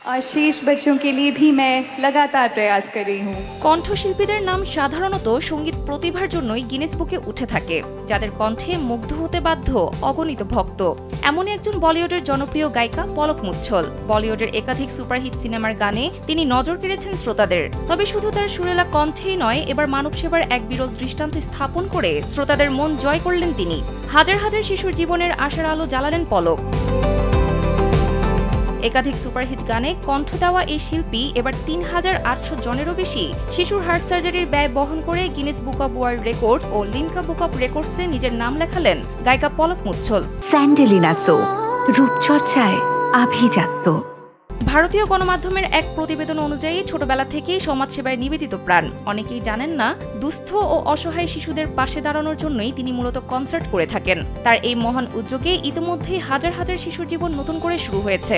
और शेष बच्चों के लिए भी मैं लगातार प्रयास कर रही हूँ। কণ্ঠশিল্পীদের নাম সাধারণত সঙ্গীত প্রতিভার জন্যই গিনেস বুকে উঠে থাকে, যাদের কণ্ঠে মুগ্ধ হতে বাধ্য অগণিত ভক্ত। এমনই একজন বলিউডের জনপ্রিয় গায়িকা পলক মুচ্ছল। বলিউডের একাধিক সুপারহিট সিনেমার গানে তিনি নজর কেড়েছেন শ্রোতাদের। তবে শুধু তার সুরেলা কণ্ঠেই নয়, এবার মানব সেবার এক বিরল দৃষ্টান্ত স্থাপন করে শ্রোতাদের মন জয় করলেন তিনি। হাজার হাজার শিশুর জীবনের আশার আলো জ্বালালেন পলক। একাধিক সুপারহিট গানে কণ্ঠ দেওয়া এই শিল্পী এবার ৩,৮০০ জনেরও বেশি শিশুর হার্ট সার্জারির ব্যয় বহন করে Guinness book of world records ও লিমকা বুক অব রেকর্ডসে নিজের নাম লেখালেন গায়িকা পলক মুচ্ছল। স্যান্ডেলিনা সো, রূপচর্চায় আভিজাত্য। ভারতীয় গণমাধ্যমের এক প্রতিবেদন অনুযায়ী ছোটবেলা থেকেই সমাজসেবায় নিবেদিত প্রাণ। অনেকেই জানেন না, দুস্থ ও অসহায় শিশুদের পাশে দাঁড়ানোর জন্যই তিনি মূলত কনসার্ট করে থাকেন। তার এই মহান উদ্যোগে ইতিমধ্যেই হাজার হাজার শিশুর জীবন নতুন করে শুরু হয়েছে।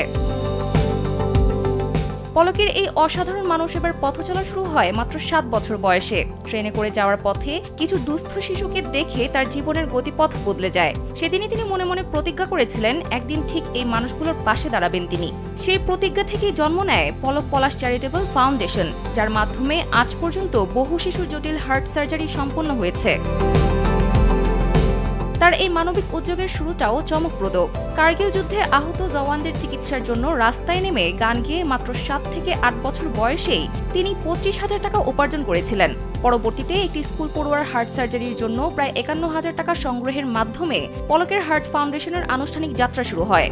পলকের এই অসাধারণ মানবসেবার পথ চলা শুরু হয় মাত্র ৭ বছর বয়সে। ট্রেনে করে যাওয়ার পথে কিছু দুস্থ শিশুকে দেখে তার জীবনের গতিপথ বদলে যায়। সেদিনই তিনি মনে মনে প্রতিজ্ঞা করেছিলেন একদিন ঠিক এই মানুষগুলোর পাশে দাঁড়াবেন তিনি। সেই প্রতিজ্ঞা থেকেই জন্ম নেয় পলক পলাশ চ্যারিটেবল ফাউন্ডেশন, যার মাধ্যমে আজ পর্যন্ত বহু শিশুর জটিল হার্ট সার্জারি সম্পন্ন হয়েছে। তার এই মানবিক উদ্যোগের শুরুটাও চমকপ্রদ। কার্গিল যুদ্ধে আহত জওয়ানদের চিকিৎসার জন্য রাস্তায় নেমে গান গেয়ে মাত্র ৭ থেকে ৮ বছর বয়সেই তিনি ২৫,০০০ টাকা উপার্জন করেছিলেন। পরবর্তীতে একটি স্কুল পড়ুয়ার হার্ট সার্জারির জন্য প্রায় ৫১,০০০ টাকা সংগ্রহের মাধ্যমে পলকের হার্ট ফাউন্ডেশনের আনুষ্ঠানিক যাত্রা শুরু হয়।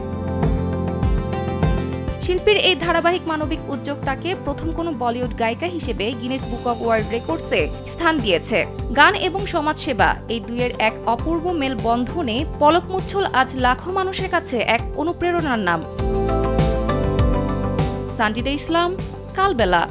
শিল্পীর এই ধারাবাহিক মানবিক উদ্যোগ তাকে প্রথম কোনো বলিউড গায়িকা হিসেবে গিনেস বুক অব ওয়ার্ল্ড রেকর্ডসে স্থান দিয়েছে। গান এবং সমাজসেবা, এই দুইয়ের এক অপূর্ব মেল বন্ধনে পলক মুচ্ছল আজ লাখো মানুষের কাছে এক অনুপ্রেরণার নাম। সানজিদা ইসলাম, কালবেলা।